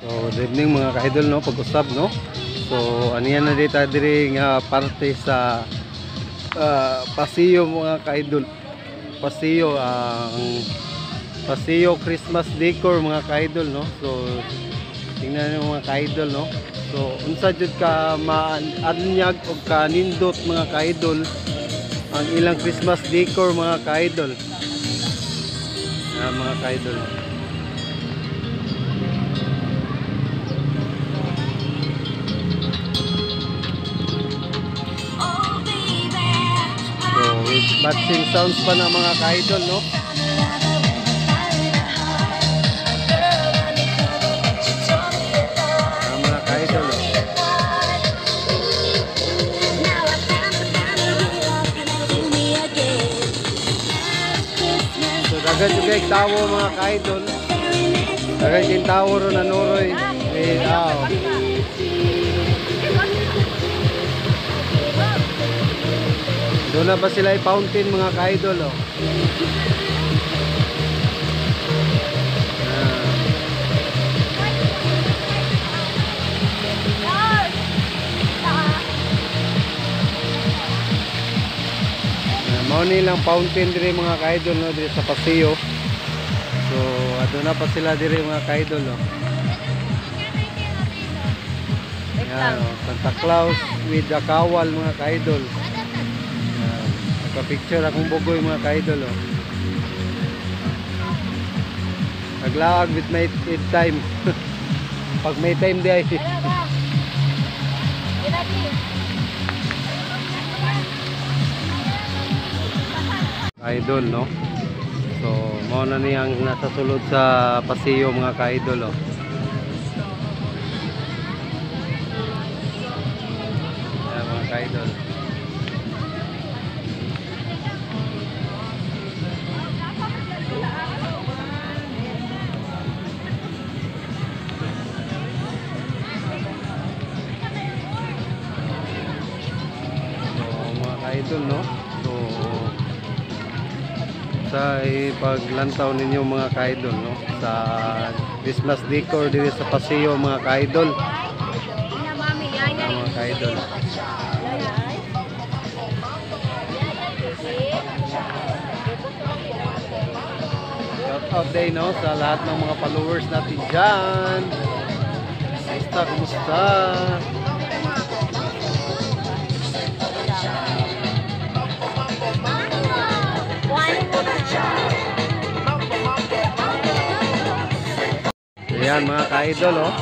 So, good evening mga ka-idol, no, pag-usab, no. So, aniyan na dito diri nga parte sa pasiyo mga ka-idol. Pasiyo ang pasiyo Christmas decor mga ka-idol, no. So, tingnan niyo mga ka-idol, no. So, unsa jud ka maanyag og kanindot mga ka-idol ang ilang Christmas decor mga ka-idol. Mga ka-idol. With matching sounds pa na mga ka-idol, no? Mga ka-idol, no? So, dagan juga yung tawo mga ka-idol. Dagan yung tawo ron na nuroy. Doon na ba sila i-fountain mga ka-idol, oh? Mao nilang fountain dire mga ka-idol, no, dire sa pasiyo. So, ato na pa sila dire mga ka-idol, no. Yan, oh, Santa Claus with the kawal mga ka-idol. Picture akong bugoy mga ka-idol, oh. Naglaag with my time. Pag may time di ay ka-idol, no. So mao na niyang nasa sulod sa pasiyo mga ka-idol, oh. Yan mga ka-idol. Idol, no. So sa ipaglantaw ninyo mga ka-idol, no, sa Christmas decor dito sa pasiyo mga ka-idol. Mga ka-idol. Shout out day, no, sa lahat ng mga followers natin dyan. Kumusta? Ayan mga ka-idol, oh.